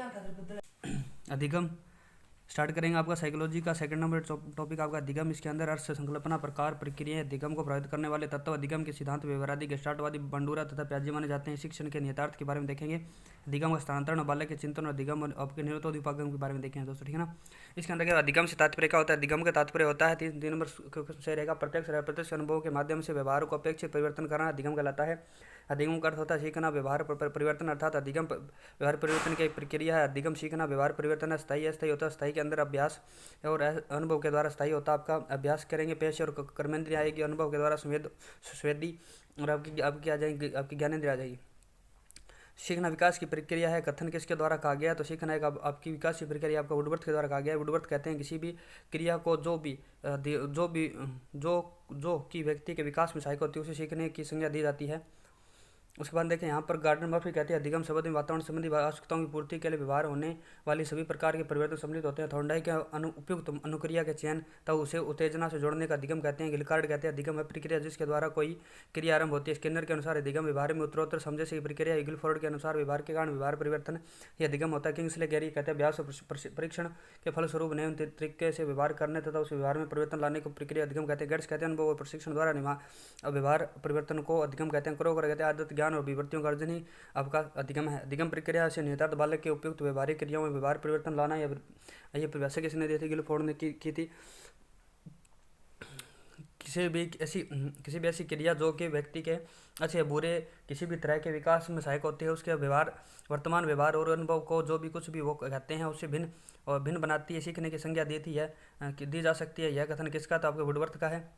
अधिगम स्टार्ट करेंगे। आपका साइकोलॉजी का सेकंड नंबर टॉपिक आपका अधिगम। इसके अंदर अर्थ, संकल्पना, प्रकार, प्रक्रियाएं, अधिगम को प्रभावित करने वाले तत्व, अधिगम के सिद्धांत, व्यवहारादि, गेस्टाल्टवादी, बंडूरा तथा प्याजे माने जाते हैं, शिक्षण के निहितार्थ के बारे में देखेंगे। अधिगम का स्थानांतरण और बालक के चिंतन और अधिगम और आपके निरतोद उपागम के बारे में देखेंगे दोस्तों, ठीक है ना। इसके अंदर अधिगम से तात्पर्य क्या होता है? अधिगम का तात्पर्य होता है तीन नंबर से रहेगा, प्रत्यक्ष अनुभव के माध्यम से व्यवहार को अपेक्षित परिवर्तन करना अधिगम कहलाता है। अधिगम का अर्थ होता है सीखना, व्यवहार परिवर्तन, अर्थात अधिगम व्यवहार परिवर्तन की एक प्रक्रिया है। अधिगम सीखना, व्यवहार परिवर्तन स्थायी अस्थायी होता है। स्थायी के अंदर अभ्यास और अनुभव के द्वारा स्थायी होता है। आपका अभ्यास करेंगे, पेश और कर्मेंद्रिय आएगी, अनुभव के द्वारा स्वेदी और आपकी आपकी आ जाएगी, आपकी ज्ञानेंद्रिय आ जाएगी। सीखना विकास की प्रक्रिया है। कथन किसके द्वारा कहा गया? तो सीखना एक आपकी विकास की प्रक्रिया आपका वुडवर्थ के द्वारा कहा गया है। वुडवर्थ कहते हैं किसी भी क्रिया को जो जो कि व्यक्ति के विकास में सहायक होती है उसे सीखने की संज्ञा दी जाती है। उसके बाद देखें यहाँ पर गार्डन मर्फी कहते हैं अधिगम शब्द में वातावरण संबंधी आवश्यकताओं की पूर्ति के लिए व्यवहार होने वाली सभी प्रकार के परिवर्तन सम्मिलित होते हैं। थॉर्नडाइक के उपयुक्त अनुक्रिया के चयन तब उसे उत्तेजना से जोड़ने का अधिगम कहते हैं। गिलकार्ड कहते हैं अधिगम है प्रक्रिया जिसके द्वारा कोई क्रिया आरंभ होती है। स्किनर के अनुसार अधिगम व्यवहार में उत्तरोत्तर समझे से प्रक्रिया। ईगलफोर्ड के अनुसार व्यवहार के कारण व्यवहार परिवर्तन ये अधिगम होता है। किंग्सले गैरी कहते हैं अभ्यास और परीक्षण के फलस्वरूप नए तरीके से व्यवहार करने तथा उस व्यवहार में परिवर्तन लाने को प्रक्रिया अधिगम कहते हैं। गेट्स कहते हैं अनुभव और प्रशिक्षण द्वारा व्यवहार परिवर्तन को अधिगम कहते हैं। क्रोकर कहते हैं आदत, ज्ञान और विवर्तियों का अर्जन ही आपका अधिगम है। अधिगम प्रक्रिया से निहितार्थ बालक के उपयुक्त व्यवहारिक क्रियाओं में व्यवहार परिवर्तन लाना। ये परिभाषा किसने दी थी? गिलफोर्ड ने की थी। किसी भी ऐसी क्रिया जो कि व्यक्ति के अच्छे या बुरे किसी भी तरह के विकास में सहायक होती है, उसके व्यवहार, वर्तमान व्यवहार और अनुभव को जो भी कुछ भी वो कहते हैं उससे भिन्न बनाती है, सीखने की संज्ञा दी जा सकती है। यह कथन किसका? तो आपके वुडवर्थ का है।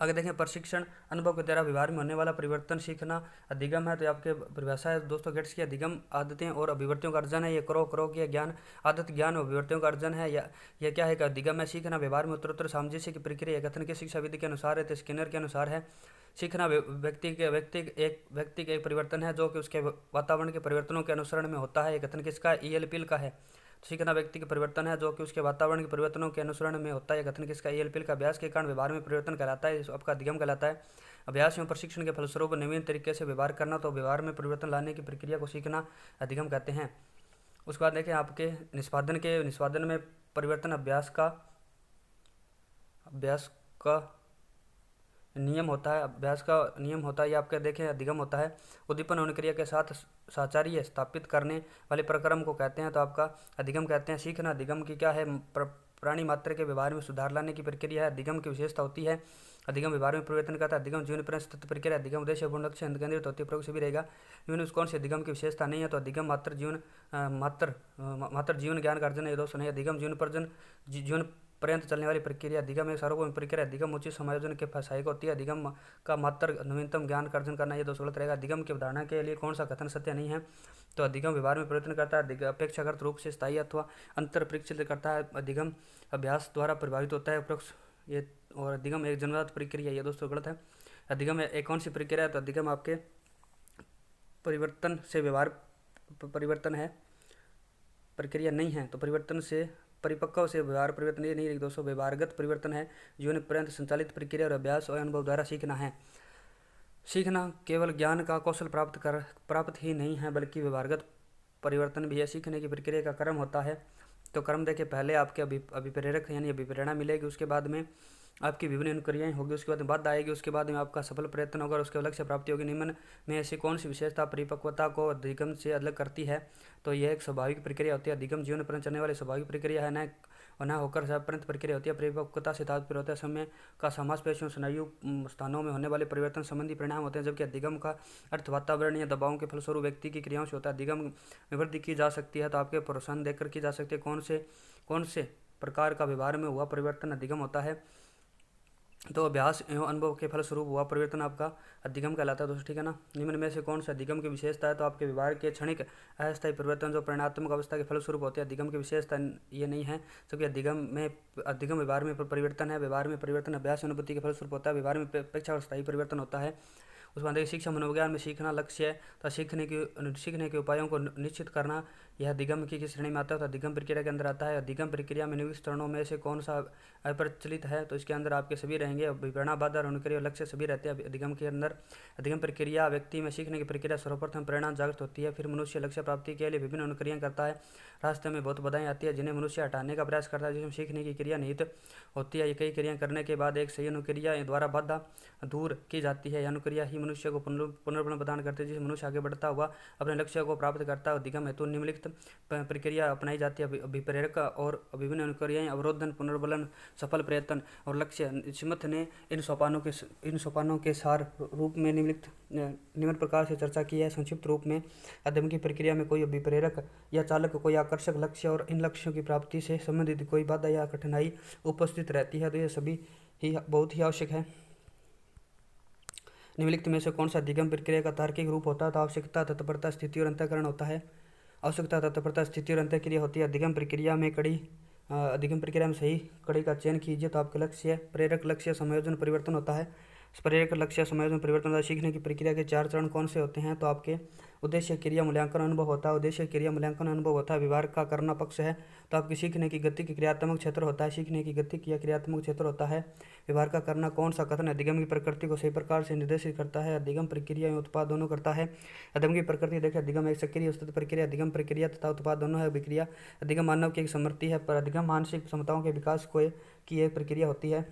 आगे देखें प्रशिक्षण, अनुभव के द्वारा व्यवहार में होने वाला परिवर्तन सीखना अधिगम है। तो आपके परिभाषा है दोस्तों गेट्स की, अधिगम आदतें और अभिवृत्तियों का अर्जन है। ये करो की ज्ञान, आदत, ज्ञान और अभिवृत्तियों का अर्जन है। यह क्या है कि अधिगम है सीखना व्यवहार में उत्तरोत्तर सामंजस्य की प्रक्रिया। कथन की शिक्षा विधि के अनुसार है तो स्किनर के अनुसार है सीखना व्यक्ति के एक परिवर्तन है जो कि उसके वातावरण के परिवर्तनों के अनुसरण में होता है। ये कथन किसका? ईएलपील का है। सीखना व्यक्ति के परिवर्तन है जो कि उसके वातावरण के परिवर्तनों के अनुसरण में होता है। कथन किसका? ईएलपीएल का। अभ्यास के कारण व्यवहार में परिवर्तन कहलाता है, आपका अधिगम कहलाता है। अभ्यास एवं प्रशिक्षण के फलस्वरूप नवीन तरीके से व्यवहार करना तो व्यवहार में परिवर्तन लाने की प्रक्रिया को सीखना अधिगम कहते हैं। उसके बाद देखें आपके निष्पादन में परिवर्तन अभ्यास का नियम होता है। अभ्यास का नियम होता है, ये आपके देखें अधिगम होता है। उद्दीपन अनुक्रिया के साथ साचार्य स्थापित करने वाले प्रक्रम को कहते हैं तो आपका अधिगम कहते हैं। सीखना अधिगम की क्या है? प्राणी मात्र के व्यवहार में सुधार लाने की प्रक्रिया है। अधिगम की विशेषता होती है अधिगम व्यवहार में परिवर्तन करता है। अधिगम जीवन पर्यंत सतत प्रक्रिया। अधिगम उद्देश्य पूर्ण लक्ष्य केंद्रित होती है, प्रयोग से भी रहेगा। जीवन में कौन सी अधिगम की विशेषता नहीं है? तो अधिगम मात्र जीवन ज्ञान का अर्जन है, दोस्तों नहीं। अधिगम जीवन पर्यंत चलने वाली प्रक्रिया। अधिगम एक सार्वभौमिक प्रक्रिया। अधिगम उचित समायोजन के सहायक होती है। अधिगम का मात्र नवीनतम ज्ञान का अर्जन करना ये दोस्तों गलत रहेगा। अधिगम की अवधारणा के लिए कौन सा कथन सत्य नहीं है? तो अधिगम व्यवहार में परिवर्तन करता है, अपेक्षाकृत रूप से स्थायी अथवा अंतर परीक्षित करता है। अधिगम अभ्यास द्वारा प्रभावित होता है, ये और अधिगम एक जन्मजात प्रक्रिया, ये दोस्तों गलत है। अधिगम एक कौन सी प्रक्रिया है? तो अधिगम आपके परिवर्तन से व्यवहार परिवर्तन है, प्रक्रिया नहीं है। तो परिवर्तन से परिपक्व से व्यवहार परिवर्तन ये नहीं दोस्तों, व्यवहारगत परिवर्तन है। जीवन पर्यंत संचालित प्रक्रिया और अभ्यास और अनुभव द्वारा सीखना है। सीखना केवल ज्ञान का कौशल प्राप्त ही नहीं है बल्कि व्यवहारगत परिवर्तन भी है। सीखने की प्रक्रिया का क्रम होता है। तो क्रम देखिए, पहले आपके अभिप्रेरक यानी अभिप्रेरणा मिलेगी, उसके बाद में आपकी विभिन्न अनुक्रियाएं होगी, उसके बाद में बाधा आएगी, उसके बाद में आपका सफल प्रयत्न होगा, उसके लक्ष्य प्राप्ति होगी। निम्न में ऐसी कौन सी विशेषता परिपक्वता को अधिगम से अलग करती है? तो यह एक स्वाभाविक प्रक्रिया होती है। अधिगम जीवन पर्यंत चलने वाली स्वाभाविक प्रक्रिया है, न होकर पर्यंत प्रक्रिया होती है। परिपक्वता से तात्पर्य होता है समय का मांसपेशियों स्नायु स्थानों में होने वाले परिवर्तन संबंधी परिणाम होते हैं, जबकि अधिगम का अर्थ वातावरण या दबावों के फलस्वरूप व्यक्ति की क्रियाओं से होता है। अधिगम में वृद्धि की जा सकती है तो आपके प्रोत्साहन देकर की जा सकती है। कौन से प्रकार का व्यवहार में हुआ परिवर्तन अधिगम होता है? तो अभ्यास एवं अनुभव के फलस्वरूप हुआ परिवर्तन आपका अधिगम कहलाता है दोस्तों, ठीक है ना। निम्न में से कौन सा अधिगम की विशेषता है? तो आपके व्यवहार के क्षणिक अस्थायी परिवर्तन जो परिणात्मक अवस्था के फलस्वरूप होते हैं, अधिगम की विशेषता ये नहीं है। जबकि अधिगम व्यवहार में परिवर्तन है। व्यवहार में परिवर्तन अभ्यास अनुभूति के फलस्वरूप होता है। व्यवहार में अपेक्षा और स्थायी परिवर्तन होता है। उसके बाद देखिए शिक्षा मनोविज्ञान में सीखना लक्ष्य है तो सीखने के उपायों को निश्चित करना, यह अधिगम की किस श्रेणी में आता है तो अधिगम प्रक्रिया के अंदर आता है। अधिगम प्रक्रिया में निम्नलिखित चरणों में से कौन सा अप्रचलित है तो इसके अंदर आपके सभी रहेंगे, विवरणा बाधा अनुक्रिया और लक्ष्य सभी रहते हैं अधिगम के अंदर। अधिगम प्रक्रिया व्यक्ति में सीखने की प्रक्रिया सर्वप्रथम प्रेरणा जागृत होती है, फिर मनुष्य लक्ष्य प्राप्ति के लिए विभिन्न अनुक्रियाएं करता है। रास्ते में बहुत बाधाएं आती है जिन्हें मनुष्य हटाने का प्रयास करता है, जिसमें सीखने की क्रिया निहित होती है। ये कई क्रियाएं करने के बाद एक सही अनुक्रिया द्वारा बाधा दूर की जाती है। यह अनुक्रिया ही मनुष्य को पुनर्बल प्रदान करती है, जिससे मनुष्य आगे बढ़ता हुआ अपने लक्ष्य को प्राप्त करता है। अधिगम हेतु निम्नलिखित प्रक्रिया अपनाई जाती है, अभिप्रेरक और विभिन्न अनुक्रियाएं, अवरोधन, पुनर्बलन, सफल प्रयत्न और लक्ष्य। स्मिथ ने इन सोपानों के सार रूप में निम्न प्रकार से चर्चा की है। संक्षिप्त रूप में अधिगम की प्रक्रिया में कोई अभिप्रेरक या चालक, कोई आकर्षक लक्ष्य और इन लक्ष्यों की प्राप्ति से संबंधित कोई बाधा या कठिनाई उपस्थित रहती है तो ये सभी ही बहुत ही आवश्यक है। निम्नलिखित में से कौन सा अधिगम प्रक्रिया का तार्किक रूप होता है तो आवश्यकता, तत्परता, स्थिति और अंतःकरण होता है। आवश्यकता, तत्परता, स्थिति और अंतःक्रिया होती है। अधिगम प्रक्रिया में सही कड़ी का चयन कीजिए तो आपके लक्ष्य प्रेरक लक्ष्य संयोजन परिवर्तन होता है। प्रेरक लक्ष्य संयोजन परिवर्तन होता है। सीखने की प्रक्रिया के 4 चरण कौन से होते हैं तो आपके उद्देश्य, क्रिया, मूल्यांकन, अनुभव होता है। उद्देश्य, क्रिया, मूल्यांकन, अनुभव होता है। व्यवहार का करना पक्ष है तो आपकी सीखने की गति की क्रियात्मक क्षेत्र होता है। सीखने की गति या क्रियात्मक क्षेत्र होता है। व्यवहार का करना कौन सा कथन अधिगम की प्रकृति को सही प्रकार से निर्देशित करता है। अधिगम प्रक्रिया एवं उत्पाद दोनों करता है। अधिगम की प्रकृति देखिए, अधिगम एक सक्रिय स्थित प्रक्रिया, अधिगम प्रक्रिया तथा उत्पाद दोनों है अभिक्रिया। अधिगम मानव की एक समृद्धि है पर अधिगम मानसिक क्षमताओं के विकास की एक प्रक्रिया होती है।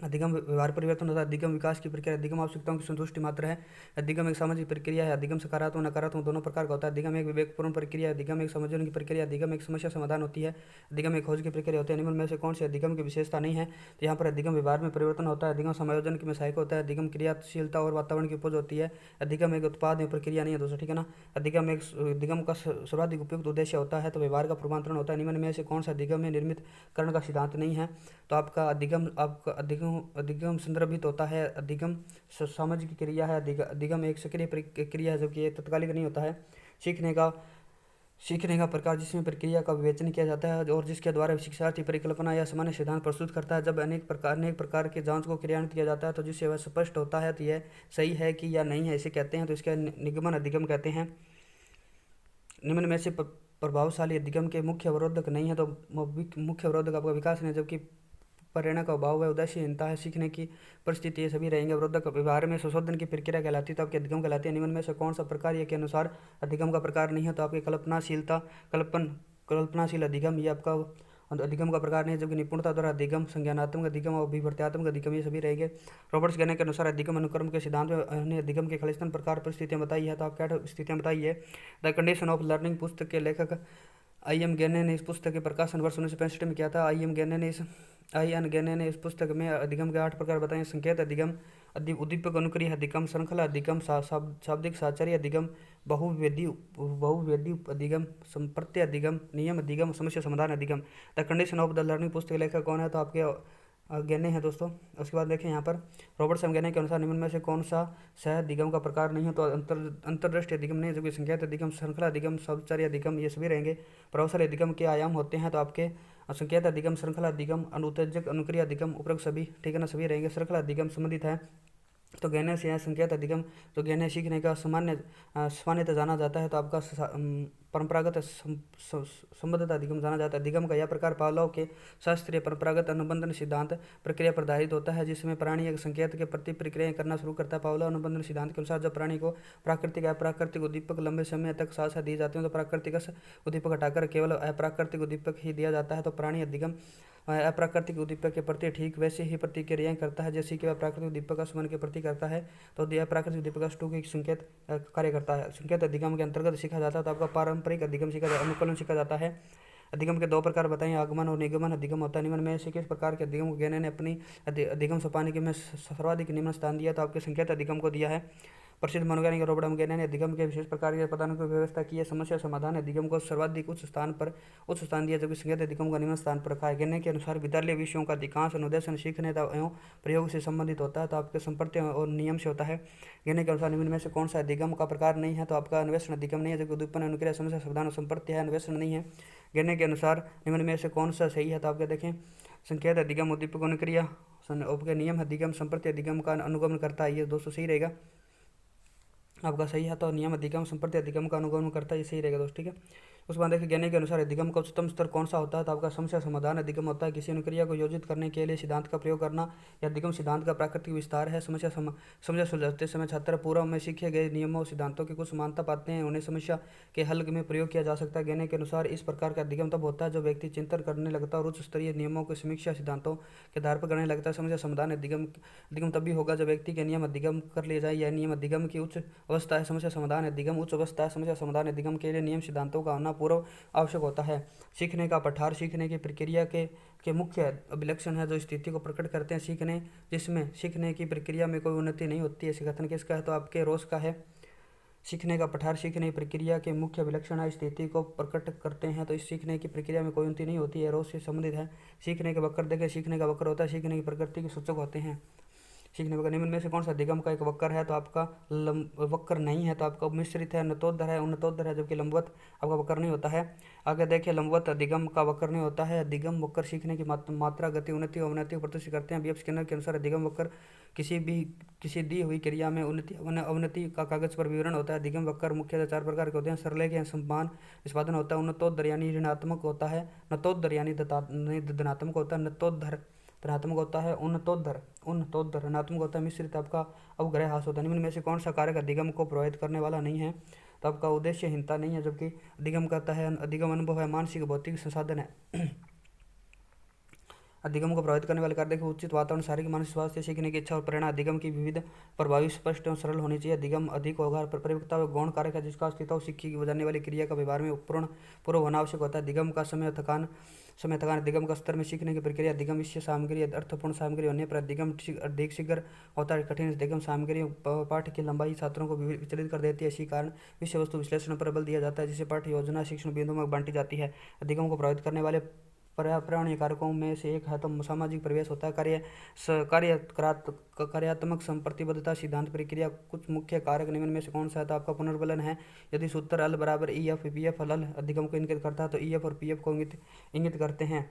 अधिगम व्यवहार परिवर्तन होता है। अधिगम विकास की प्रक्रिया, अधिगम आवश्यकताओं की संतुष्टि मात्र है। अधिगम एक सामाजिक प्रक्रिया है। अधिगम सकारात्मक नकारात्मक दोनों प्रकार का होता है। अधिगम एक विवेकपूर्ण प्रक्रिया है। अधिगम एक समझने की प्रक्रिया। अधिगम एक समस्या समाधान होती है। अधिगम एक खोज की प्रक्रिया होती है। निम्न में से कौन सी अधिगम की विशेषता नहीं है तो यहाँ पर अधिगम व्यवहार में परिवर्तन होता है। अधिगम समायोजन में सहायक होता है। अधिगम क्रियाशीलता और वातावरण की उपज होती है। अधिगम एक उत्पाद में प्रक्रिया नहीं है दोस्तों, ठीक है ना। अधिगम का सर्वाधिक उपयुक्त उद्देश्य होता है तो व्यवहार का रूपांतरण होता है। निम्न में से कौन सा अधिगम में निर्मित करण का सिद्धांत नहीं है तो आपका अधिगम संदर्भित होता है। अधिगम सामाजिक क्रिया है। अधिगम एक सक्रिय क्रिया है जबकि ये तत्कालिक नहीं होता है। सीखने का प्रकार जिसमें प्रक्रिया का विवेचन किया जाता है और जिसके द्वारा शिक्षार्थी परिकल्पना या सामान्य सिद्धांत प्रस्तुत करता है। जब अनेक प्रकार के जांच को क्रियान्वित किया जाता है तो जिससे वह स्पष्ट होता है तो यह सही है कि या नहीं है इसे कहते हैं तो इसका निगमन अधिगम कहते हैं। निम्न में से प्रभावशाली अधिगम के मुख्य अवरोधक नहीं है तो मुख्य अवरोधक आपका विकास नहीं, जबकि प्रेरणा का अभाव है, उदासीनता है, सीखने की परिस्थिति, ये सभी रहेंगे। अवरोधक व्यवहार में संशोधन की प्रक्रिया कहलाती है तो आपकी अधिगम कहलाती है। निम्न में से कौन सा प्रकार ये के अनुसार अधिगम का प्रकार नहीं है तो आपकी कल्पनाशील अधिगम, ये आपका अधिगम का प्रकार नहीं है। जबकि निपुणता द्वारा अधिगम, संज्ञानात्मक अधिगम और अभिवर्त्यात्मक अधिगम ये सभी रहेंगे। रॉबर्ट्स कहने के अनुसार अधिगम अनुक्रम के सिद्धांत में उन्हें अधिगम के खालिस्तान प्रकार परिस्थितियां बताई है तो आप क्या स्थितियां बताइए। द कंडीशन ऑफ लर्निंग पुस्तक के लेखक आई.एन. गेने ने इस पुस्तक के प्रकाशन वर्ष 1965 में किया था। आई.एन. गेने ने इस पुस्तक में अधिगम के 8 प्रकार बताए। संकेत अधिगम, उद्दीपक अनुक्रिया अधिगम, श्रृंखला अधिगम, शाब्दिक साहचर्य अधिगम, बहुविवेदी अधिगम, संप्रत्य अधिगम, नियम अधिगम, समस्या समाधान अधिगम। The condition of the learning पुस्तक के लेखक कौन है तो आपके गेने हैं दोस्तों। उसके बाद देखें यहाँ पर रॉबर्ट गेने के अनुसार निम्न में से कौन सा सह अधिगम का प्रकार नहीं है तो अंतर्दृष्टि अधिगम नहीं है, जबकि संकेत अधिगम, श्रृंखला अधिगम, साहचर्य अधिगम ये सभी रहेंगे। प्रभावशाली अधिगम के आयाम होते हैं तो आपके संकेत अधिगम, श्रृंखला अधिगम, अनुत्तेजक अनुक्रिया अधिगम, उपरोक्त सभी, ठीक है ना, सभी रहेंगे। श्रृंखला अधिगम संबंधित है तो गहने से है। संकेत अधिगम तो गहने सीखने का सामान्यतः जाना जाता है तो आपका परंपरागत संबद्धता अधिगम जाना जाता है। अधिगम का यह प्रकार पावलोव के शास्त्रीय परंपरागत अनुबंधन सिद्धांत प्रक्रिया पर आधारित होता है जिसमें प्राणी एक संकेत के प्रति प्रक्रियाएं करना शुरू करता है। पावलोव अनुबंधन सिद्धांत के अनुसार जब प्राणी को प्राकृतिक अप्राकृतिक उद्दीपक लंबे समय तक साथ साथ दिए जाते हैं तो प्राकृतिक उद्दीपक हटाकर केवल अप्राकृतिक उद्दीपक ही दिया जाता है तो प्राणी अधिगम अप्राकृतिक उद्दीपक के प्रति ठीक वैसे ही प्रतिक्रियाएं करता है जैसे कि वह प्राकृतिक उद्दीपक का सुमन के प्रति करता है तो अप्राकृतिक उद्दीपक का स्टू की संकेत कार्य करता है। संकेत अधिगम के अंतर्गत सीखा जाता है तो आपका पारंपरिक अधिगम सीखा जाता है, अनुकूलन सीखा जाता है। अधिगम के 2 प्रकार बताएं, आगमन और निगमन अधिगम होता है। निम्न में से किस प्रकार के अधिगम को गेने ने अपनी अधिगम सोपान में सर्वाधिक निम्न स्थान दिया तो आपके संकेत अधिगम को दिया है। प्रसिद्ध मनोवैज्ञानिक रॉबर्ट गेने ने अधिगम के विशेष प्रकार के पदानुक्रम की व्यवस्था की है। समस्या समाधान अधिगम को सर्वाधिक उच्च स्थान दिया जबकि संकेत अधिगम को निम्न स्थान पर रखा है। गेने के अनुसार विद्यालय विषयों का अधिकांश अनुदेशन सीखने एवं प्रयोग से संबंधित होता है तो आपके संपर्क और नियम से होता है। गेने के अनुसार निम्न में से कौन सा अधिगम का प्रकार नहीं है तो आपका अन्वेषण अधिगम नहीं है, जबकि उद्दीपन अनुक्रिया समस्या समाधान संपर्क है, अन्वेषण नहीं है। गेने के अनुसार निम्न में से कौन सा सही है तो आपके देखें संकेत अधिगम, उद्दीपक अनुक्रिया, आपके नियम अधिगम संप्रति अधिगम का अनुगमन करता है, ये दोस्तों सही रहेगा आपका, सही है। तो नियम अधिगम संप्रति अधिगम का अनुगमन करता है, ये सही रहेगा दोस्तों, ठीक है। उसके बाद देखिए ज्ञानी के अनुसार अधिगम का उच्चतम स्तर कौन सा होता है, तो आपका समस्या समाधान अधिगम होता है। किसी अनुक्रिया को योजित करने के लिए सिद्धांत का प्रयोग करना यह अधिगम सिद्धांत का प्राकृतिक विस्तार है। समस्या सुलझाते समय छात्र पूर्व में सीखे गए नियमों सिद्धांतों की कुछ समानता पाते हैं, उन्हें समस्या के हल में प्रयोग किया जा सकता है। ज्ञानी के अनुसार इस प्रकार का अधिगम तब होता है जब व्यक्ति चिंतन करने लगता है और उच्च स्तरीय नियमों की समीक्षा सिद्धांतों के आधार पर करने लगता है। समस्या समाधान अधिगम अधिगम तभी होगा जब व्यक्ति के नियम अधिगम कर लिए जाए। यह नियम अधिगम की उच्च अवस्था है। समस्या समाधान अधिगम उच्च अवस्था है। समस्या समाधान अधिगम के लिए नियम सिद्धांतों का आना पूर्व आवश्यक होता है। सीखने का पठार सीखने की प्रक्रिया के मुख्य अभिलक्षण है जो स्थिति को प्रकट करते हैं। सीखने जिसमें सीखने की प्रक्रिया में कोई उन्नति नहीं होती है, इसे कथन किसका है, तो आपके रोज का है। सीखने का पठार सीखने की प्रक्रिया के मुख्य अभिलक्षण है, स्थिति को प्रकट करते हैं, तो इस सीखने की प्रक्रिया में कोई उन्नति नहीं होती है, रोज से संबंधित है। सीखने के वक्र देखें, सीखने का वक्र होता है सीखने की प्रकृति के सूचक होते हैं। सीखने वक्र निम्न में से कौन सा अधिगम का एक वक्र है, तो आपका वक्र नहीं है, तो आपका मिश्रित है, नतोदर है, उन्नतोदर है, जबकि लंबवत आपका वक्र नहीं होता है। आगे देखिए लंबवत अधिगम का वक्र नहीं होता है। अधिगम वक्र सीखने की मात्रा गति उन्नति और अवनति को प्रदर्शित करते हैं। बीएफ स्किनर के अनुसार अधिगम वक्र किसी दी हुई क्रिया में उन्नति अवनति का कागज पर विवरण होता है। अधिगम वक्र मुख्यतः 4 प्रकार के होते हैं। सरल के समान निष्पादन होता है, उन्नतोदर यानी ऋणात्मक होता है, नतोदर यानी धनात्मक होता है, नतोदर धनात्मक होता है, उन्नतोदर ऋणात्मक होता है, मिश्रित आपका अवग्रह हास होता है। निम्न में से कौन सा कारक अधिगम को प्रभावित करने वाला नहीं है, तो आपका उद्देश्यहीनता नहीं है, जबकि अधिगम कहता है अधिगम अनुभव है, मानसिक भौतिक संसाधन है। अधिगम को प्रभावित करने वाले कारक देखिए उचित वातावरण, शारीरिक मानसिक स्वास्थ्य, सीखने की इच्छा और प्रेरणा। अधिगम की विविध प्रभावी स्पष्ट एवं सरल होनी चाहिए। अधिगम अधिक होगा परिपक्वता व गौण कारक है जिसका अस्तित्व सीखी की बजाने वाली क्रिया का व्यवहार में पूर्ण होना आवश्यक होता है। अधिगम का समय थकान अधिगम का स्तर में सीखने की प्रक्रिया अधिगम विषय सामग्री अर्थपूर्ण सामग्री होने पर अधिगम अधिक शीघ्र होता है। कठिन अधिगम सामग्री पाठ की लंबाई छात्रों को विचलित कर देती है, इसी कारण विषय वस्तु विश्लेषण पर बल दिया जाता है जिसे पाठ्य योजना शिक्षण बिंदुओं में बांटी जाती है। अधिगम को प्रभावित करने वाले पर्यावरणीय कारकों में से एक है तो सामाजिक परिवेश होता है। कार्यात्मक प्रतिबद्धता सिद्धांत प्रक्रिया कुछ मुख्य कारक निम्न में से कौन सा है, तो आपका पुनर्बलन है। यदि सूत्र अल बराबर ई एफ पी एफ अल अधिगम को इंगित करता है तो ई एफ और पी एफ को इंगित करते हैं।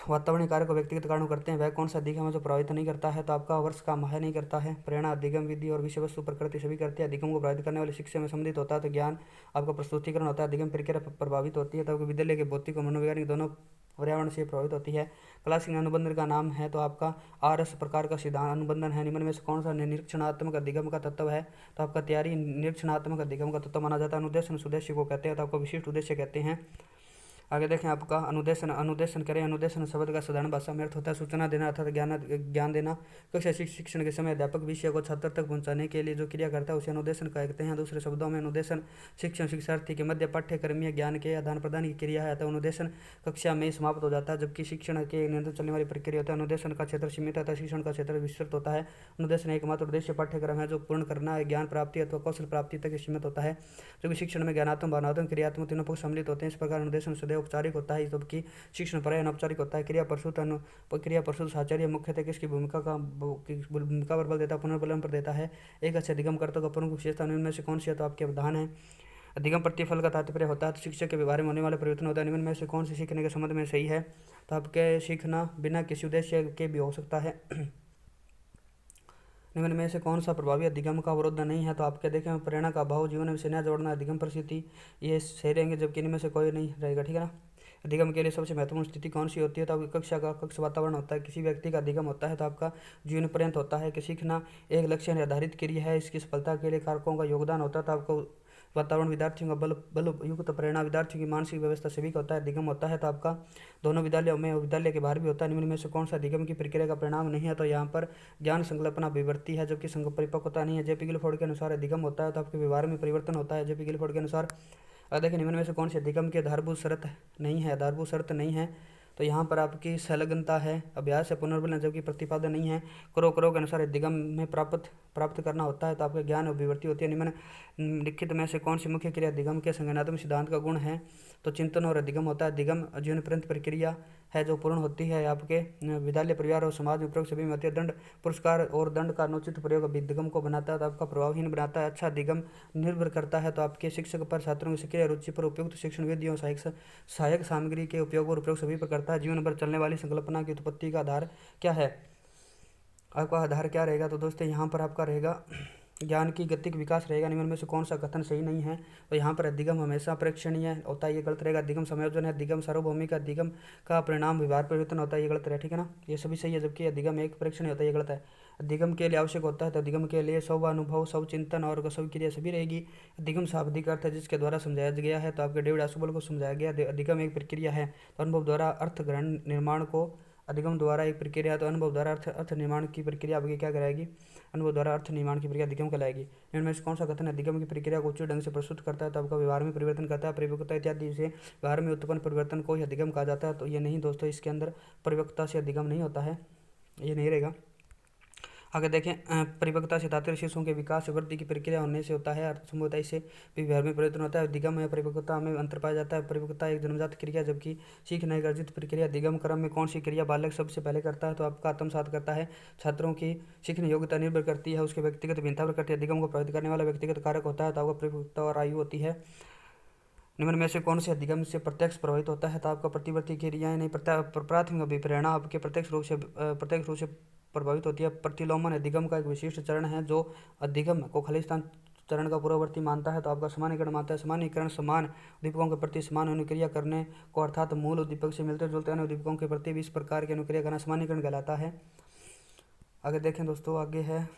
वातावरणीय कारक को व्यक्तिगत कारणों करते हैं। वह कौन सा अधिगम है जो प्रभावित नहीं करता है, तो आपका वर्ष का माह नहीं करता है। प्रेरणा अधिगम विधि और विषय वस्तु प्रकृति सभी करती है। अधिगम को प्रभावित करने वाले शिक्षा में संबंधित होता है तो ज्ञान आपका प्रस्तुतिकरण होता है। अधिगम प्रक्रिया प्रभावित होती है तो आपके विद्यालय के भौतिक और मनोवैज्ञानिक दोनों पर्यावरण से प्रभावित होती है। क्लासिक अनुबंधन का नाम है तो आपका आरएस प्रकार का सिद्धांत अनुबंधन है। निम्न में से कौन सा निरीक्षणात्मक अधिगम का तत्व है, तो आपका तैयारी निरीक्षणात्मक अधिगम का तत्व माना जाता है। अनुदेशन सुदेश्य को कहते हैं तो आपको विशिष्ट उद्देश्य कहते हैं। आगे देखें आपका अनुदेशन करें। अनुदेशन शब्द का साधारण भाषा में अर्थ होता है सूचना देना अर्थात ज्ञान देना। कक्षा शिक्षण के समय अध्यापक विषय को छात्र तक पहुंचाने के लिए जो क्रिया करता है उसे अनुदेशन कहते हैं। दूसरे शब्दों में अनुदेशन शिक्षण शिक्षार्थी के मध्य पाठ्यक्रमीय ज्ञान के आदान प्रदान की क्रिया है, तो अनुदेशन कक्षा में समाप्त हो जाता है, जबकि शिक्षण के निरंतर चलने वाली प्रक्रिया होता है। अनुदेशन का क्षेत्र सीमित होता है, शिक्षण का क्षेत्र विस्तृत होता है। अनुदेशन एकमात्र उद्देश्य पाठ्यक्रम है जो पूर्ण करना है, ज्ञान प्राप्ति अथवा कौशल प्राप्ति तक सीमित होता है, जबकि शिक्षण में ज्ञानात्मक भावनात्मक क्रियात्मक तीनों पक्ष सम्मिलित होते हैं। इस प्रकार अनुदेशन सदैव औपचारिक होता है जबकि शिक्षण प्राय अनौपचारिक होता है। क्रिया प्रसूत साचार्य मुख्यतः किसकी भूमिका पर बल देता है, पुनर्बलन पर देता है। एक अच्छे अधिगम कर्ता का प्रमुख विशेषता निम्न में से कौन सी है, तो आपके अवधान है। अधिगम प्रतिफल का तात्पर्य होता है तो शिक्षक के व्यवहार में होने वाले परिवर्तन होता है। निम्न में से कौन सी सीखने के संबंध में सही है, तो आपके सीखना बिना किसी उद्देश्य के भी हो सकता है। निम्न में से कौन सा प्रभावी अधिगम का अवरोध नहीं है, तो आपके देखें प्रेरणा का अभाव, जीवन में सेना जोड़ना, अधिगम परिस्थिति, ये सही रहेंगे, जबकि इनमें से कोई नहीं रहेगा, ठीक है ना। अधिगम के लिए सबसे महत्वपूर्ण स्थिति कौन सी होती है, तो आपकी कक्षा वातावरण होता है। किसी व्यक्ति का अधिगम होता है तो आपका जीवन पर्यंत होता है कि सीखना एक लक्ष्य निर्धारित क्रिया है, इसकी सफलता के लिए कारकों का योगदान होता है, तो आपको वातावरण विद्यार्थियों का बल युक्त प्रेरणा विद्यार्थियों की मानसिक व्यवस्था सभी का होता है। अधिगम होता है तो आपका दोनों विद्यालयों में विद्यालय के बाहर भी होता है। निम्न में से कौन सा अधिगम की प्रक्रिया का परिणाम नहीं है, तो यहाँ पर ज्ञान संकल्पना विवर्ती है जबकि परिपक्वता नहीं है। जेपी गिलफोर्ड के अनुसार अधिगम होता है तो आपके व्यवहार में परिवर्तन होता है। जेपी गिलफोर्ड के अनुसार देखिए निम्न में से कौन सी अधिगम की आधारभूत शर्त नहीं है, आधारभूत शर्त नहीं है, तो यहाँ पर आपकी संलग्नता है, अभ्यास है, पुनर्बलन, जबकि प्रतिपादन नहीं है। करो के अनुसार अधिगम में प्राप्त करना होता है तो आपके ज्ञान और विवर्ती होती है। निम्न लिखित में से कौन सी मुख्य क्रिया अधिगम के संज्ञानात्मक सिद्धांत का गुण है, तो चिंतन और अधिगम होता है। अधिगम जीवन पर्यंत प्रक्रिया है जो पूर्ण होती है। आपके विद्यालय परिवार और समाज में प्रयोग सभी में होती है। दंड पुरस्कार और दंड का अनुचित प्रयोग अधिगम को बनाता है तो आपका प्रभावहीन बनाता है। अच्छा अधिगम निर्भर करता है तो आपके शिक्षक पर छात्रों की सक्रिय रुचि पर उपयुक्त शिक्षण विधियों सहायक सामग्री के उपयोग और उपयोग सभी पर करता है। करता है। जीवन भर चलने वाली संकल्पना की उत्पत्ति का आधार क्या है? आपका आधार क्या रहेगा? तो दोस्तों यहाँ पर आपका रहेगा ज्ञान की गतिक विकास रहेगा। निम्न में से कौन सा कथन सही नहीं है? तो यहाँ पर अधिगम हमेशा प्रेक्षणीय होता है, ये गलत रहेगा। अधिगम संयोजन है, अधिगम सार्वभौमिक है, अधिगम का परिणाम व्यवहार परिवर्तन होता है, ये गलत रहे, ठीक है ना। ये सभी सही है, जबकि अधिगम एक प्रेक्षणीय होता है, ये गलत है। अधिगम के लिए आवश्यक होता है, तो अधिगम के लिए स्व अनुभव, स्व चिंतन और स्व क्रिया सभी रहेगी। अधिगम शाब्दिक अर्थ है, जिसके द्वारा समझाया गया है, तो आपके डेविड आसुबल को समझाया गया। अधिगम एक प्रक्रिया है, तो अनुभव द्वारा अर्थ ग्रहण निर्माण को अधिगम द्वारा एक प्रक्रिया है, तो अनुभव द्वारा अर्थ निर्माण की प्रक्रिया आपकी क्या कराएगी? अनुभव द्वारा अर्थ निर्माण की प्रक्रिया अधिगम कहलाएगी। इनमें से कौन सा कथन अधिगम की प्रक्रिया को उचित ढंग से प्रस्तुत करता है? तो आपका व्यवहार में परिवर्तन करता है, परिपक्वता इत्यादि से व्यवहार में उत्पन्न परिवर्तन को ही अधिगम कहा जाता है। तो ये नहीं दोस्तों, इसके अंदर परिपक्वता से अधिगम नहीं होता है, ये नहीं रहेगा। आगे देखें, परिपक्वता से तात्पर्य शिशुओं के विकास वृद्धि की प्रक्रिया होने से होता है, अर्थ संभवतः इससे भी व्यवहार में परिवर्तन होता है। अधिगम में परिपक्वता में अंतर पाया जाता है। परिपक्वता एक जन्मजात क्रिया, जबकि सीखना एक अर्जित प्रक्रिया। अधिगम क्रम में कौन सी क्रिया बालक सबसे पहले करता है? तो आपका आत्मसात करता है। छात्रों की सीखने योग्यता निर्भर करती है उसके व्यक्तिगत भिन्नता पर करती है। अधिगम को प्रभावित करने वाला व्यक्तिगत कारक होता है, तो आपका परिपक्वता और आयु होती है। निम्न में से कौन से अधिगम से प्रत्यक्ष प्रभावित होता है? तो आपका प्रतिवर्ती क्रियाएं नहीं, प्राथमिक अभिप्रेरणा आपके प्रत्यक्ष रूप से प्रभावित होती है। प्रतिलोमन अधिगम का एक विशिष्ट चरण है, जो अधिगम को खलिस्तान चरण का पूर्ववर्ती मानता है। तो आपका समानीकरण मानता है। समानीकरण समान उद्दीपकों के प्रति समान अनुक्रिया करने को, अर्थात मूल उद्दीपक से मिलते जुलते अन्य उद्दीपकों के प्रति भी इस प्रकार की अनुक्रिया करना समानीकरण कहलाता है। आगे देखें दोस्तों, आगे है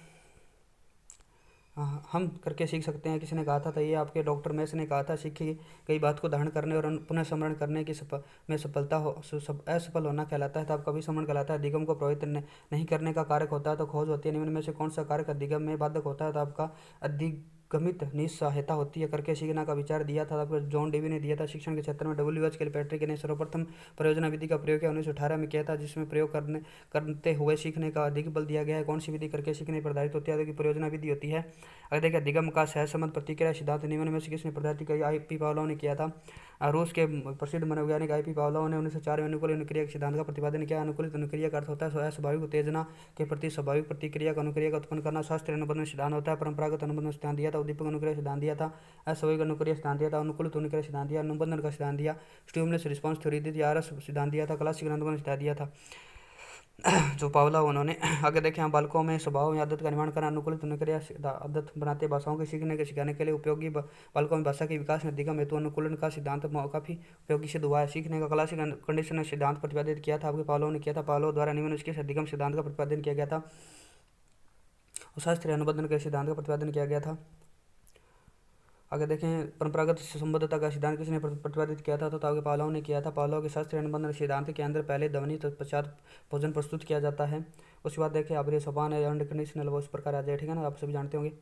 हम करके सीख सकते हैं। किसी ने कहा था, तो ये आपके डॉक्टर मैस ने कहा था, सीखी गई बात को धारण करने और पुनः स्मरण करने की में सफलता हो असफल होना कहलाता है, तो आपका विस्मरण कहलाता है। अधिगम को प्रभावित नहीं करने का कारक होता है, तो खोज होती है। निम्न में से कौन सा कारक अधिगम में बाधक होता है? तो आपका अधिगमित निस्सहायता होती है। करके सीखना का विचार दिया था आपको जॉन डेवी ने दिया था। शिक्षण के क्षेत्र में डब्ल्यू.एच. किलपैट्रिक ने सर्वप्रथम परियोजना विधि का प्रयोग किया 1918 में किया था, जिसमें प्रयोग करते हुए सीखने का अधिक बल दिया गया है। कौन सी विधि करके सीखने पर आधारित होती है? तो परियोजना विधि होती है। अगर देखिए, अधिगम का सहसंबंध प्रतिक्रिया सिद्धांत निम्न में से किसने प्रदार्थित किया? आई.पी. पावलोव ने किया था। रूस के प्रसिद्ध मनोवैज्ञानिक आई.पी. पावलोव ने 1904 में अनुकूलित अनुक्रिया के सिद्धांत का प्रतिपादन किया। अनुकूलित अनुक्रिया का अर्थ होता है अस्वाभाविक उत्तेजना के प्रति स्वाभाविक प्रतिक्रिया का अनुक्रिया का उत्पन्न करना। शास्त्रीय अनुबंध सिद्धांत होता है। परंपरागत अनुबंध सिद्धांत दिया था। उद्दीपक अनुक्रिया सिद्धांत दिया था। अस्वाभाविक अनुक्रिया सिद्धांत दिया था। अनुकूलित अनुक्रिया सिद्धांत दिया। अनुबंधन का सिद्धांत दिया। स्टिमुलस रिस्पॉन्स थ्योरी दी थी। आरएस सिद्धांत दिया था। क्लासिकल अनुबंध सिद्धांत दिया था जो पावलोव उन्होंने। आगे देखें, हम बालकों में स्वभाव या आदत का निर्माण करना। अनुकूलित अनुक्रिया आदत बनाते भाषाओं के सीखने के सिखाने के लिए उपयोगी। बालकों में भाषा के विकास में अधिगम हेतु अनुकूलन का सिद्धांत काफी उपयोगी सिद्ध हुआ है। सीखने का क्लासिकल कंडीशनर सिद्धांत प्रतिपादित किया था आपके पावलोव ने किया था। पावलोव द्वारा निम्न के अधिगम सिद्धांत का प्रतिपादन किया गया था और शास्त्रीय अनुबंधन के सिद्धांत का प्रतिपादन किया गया था। आगे देखें, परंपरागत संबद्धता का सिद्धांत किसने प्रतिपादित किया था? तो आगे पावलोव ने किया था। पावलोव के शास्त्रीय अनुबंधन सिद्धांत के अंदर पहले ध्वनि तत्पश्चात भोजन प्रस्तुत किया जाता है। उसके बाद देखिए, आप ये सबान है अनकंडीशनल वो इस प्रकार आ जाए, ठीक है ना, आप सभी जानते होंगे।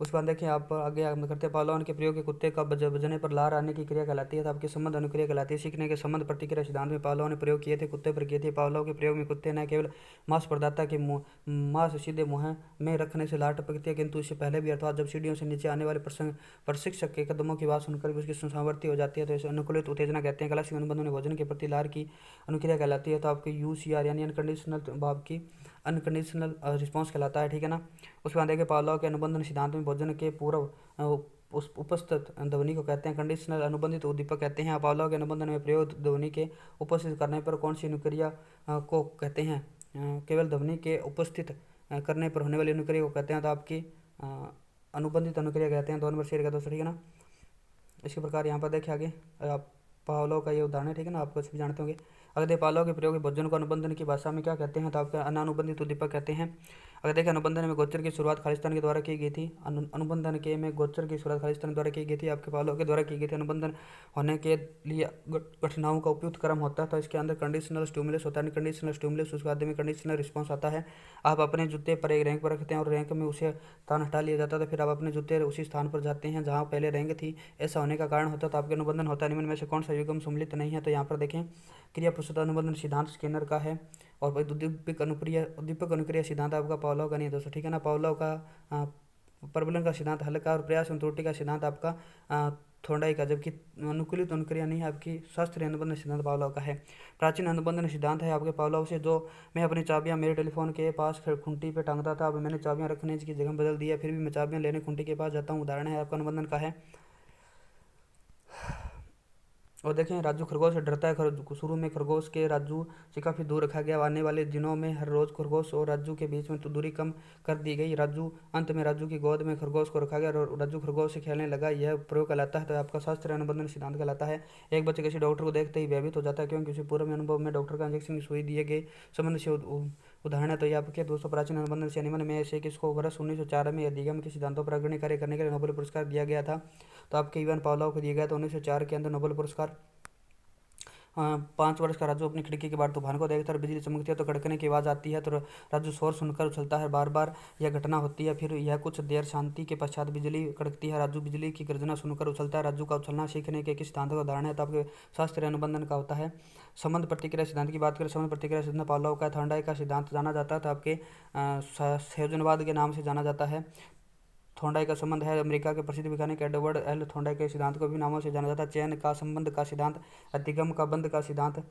उसके बाद देखिए, आप आगे करते हैं पावलोव के प्रयोग के कुत्ते का बजने पर लार आने की क्रिया कहलाती है, तो आपके संबंध अनुक्रिया कहलाती है। सीखने के संबंध प्रतिक्रिया सिद्धांत में पावलोव ने प्रयोग किए थे, कुत्ते पर किए थे। पावलोव के प्रयोग में कुत्ते न केवल मांस प्रदाता के मांस सीधे मुँह में रखने से लार टपकती है, किंतु इससे पहले भी अर्थात जब सीढ़ियों से नीचे आने वाले प्रशिक्षक के कदमों की बात सुनकर भी उसकी सुसावर्ती हो जाती है, तो इसे अनुकूलित उत्तेजना कहते हैं। क्लासिक अनुबंधों में भोजन के प्रति लार की अनुक्रिया कहलाती है, तो आपके यूसीआर यानी अनकंडीशनल भाव की अनकंडीशनल रिस्पॉन्स कहलाता है, ठीक है ना। उसके बाद देखिए, पावलोव के अनुबंधन सिद्धांत में भोजन के पूर्व उस उपस्थित ध्वनि को कहते हैं कंडीशनल अनुबंधित उद्दीपक कहते हैं। पावलोव के अनुबंधन में प्रयोग ध्वनि के उपस्थित करने पर कौन सी अनुक्रिया को कहते हैं? केवल ध्वनि के उपस्थित करने पर होने वाली अनुक्रिया को कहते हैं, तो आपकी अनुबंधित अनुक्रिया कहते हैं। 2 नंबर शेयर का दोस्तों, ठीक है ना। इसी प्रकार यहाँ पर देखिए आगे, आप पावलोव का ये उदाहरण है, ठीक है ना, आप कुछ भी जानते होंगे। अगर देखिए, पावलोव के प्रयोग भोजन को अनुबंधन की भाषा में क्या कहते हैं? तो आपके अनानुबंधित उद्दीपक कहते हैं। अगर देखिए, अनुबंधन में गोचर की शुरुआत खालिस्तान के द्वारा की गई थी। अनुबंधन के में गोचर की शुरुआत खालिस्तान द्वारा की गई थी, आपके पावलोव के द्वारा की गई थी। अनुबंधन होने के लिए घटनाओं का उपयुक्त क्रम होता है, तो इसके अंदर कंडीशनल स्टिमुलस होता है, कंडीशनल स्टिमुलस, उसके बाद में कंडीशनल रिस्पॉन्स आता है। आप अपने जूते पर एक रैंक पर रखते हैं और रैंक में उसे स्थान हटा लिया जाता है, तो फिर आप अपने जूते उसी स्थान पर जाते हैं जहाँ पहले रैंक थी। ऐसा होने का कारण होता है, तो आपके अनुबंधन होता है। निम्न में से कौन सा युग्म सम्मिलित नहीं है? तो यहाँ पर देखें, क्रिया प्रस्तुत अनुबंधन सिद्धांत स्किनर का है और उद्दीपक अनुक्रिया सिद्धांत आपका पावलोव का नहीं है दोस्तों, ठीक है ना। पावलोव का प्रबलन का सिद्धांत हल्का और प्रयास त्रुटि का सिद्धांत आपका थोंडाई का, जबकि अनुकूलित अनुक्रिया नहीं है आपकी शास्त्रीय अनुबंधन सिद्धांत पावलोव का है। प्राचीन अनुबंधन सिद्धांत है आपके पावलोव से, जो मैं अपनी चाबियां मेरे टेलीफोन के पास खूंटी पे टांगता था, अब मैंने चाबियां रखने की जगह बदल दी है, फिर भी मैं चाबियां लेने खूंटी के पास जाता हूँ, उदाहरण है आपका अनुबंधन का है। और देखें राजू खरगोश से डरता है। शुरू में खरगोश के राजू से काफ़ी दूर रखा गया। आने वाले दिनों में हर रोज़ खरगोश और राजू के बीच में तो दूरी कम कर दी गई। अंत में राजू की गोद में खरगोश को रखा गया और राजू खरगोश से खेलने लगा। यह प्रयोग कहलाता है तो आपका शास्त्रीय अनुबंधन सिद्धांत कहलाता है। एक बच्चे किसी डॉक्टर को देखते ही भयभीत हो जाता है क्योंकि उसे पूर्व में अनुभव में डॉक्टर का इंजेक्शन की सुई दिए गए संबंध से उदाहरण है। तो ये आपके दोस्तों प्राचीन अनुबंधन से निम्न में से किसको वर्ष 1904 में अधिगम के सिद्धांतों पर अग्रणी कार्य करने के लिए नोबेल पुरस्कार दिया गया था? तो आपके इवान पावलोव को दिया गया था 1904 के अंदर नोबेल पुरस्कार। 5 वर्ष का राजू अपनी खिड़की के बाहर तूफान को देखता है। बिजली चमकती है तो कड़कने की आवाज़ आती है तो राजू शोर सुनकर उछलता है। बार बार यह घटना होती है। फिर यह कुछ देर शांति के पश्चात बिजली कड़कती है। राजू बिजली की गर्जना सुनकर उछलता है। राजू का उछलना सीखने के किस सिद्धांत का उदाहरण है? तो आपके शास्त्रीय अनुबंधन का होता है। संबंध प्रतिक्रिया सिद्धांत की बात करें। संबंध प्रतिक्रिया सिद्धांत पावलोव का थॉर्नडाइक का सिद्धांत जाना जाता है तो आपके संयोजनवाद के नाम से जाना जाता है। थॉर्नडाइक का संबंध है अमेरिका के प्रसिद्ध वैज्ञानिक एडवर्ड एल थॉर्नडाइक के सिद्धांत को भी नामों से जाना जाता है। चयन का संबंध का सिद्धांत, अधिगम का बंध का सिद्धांत,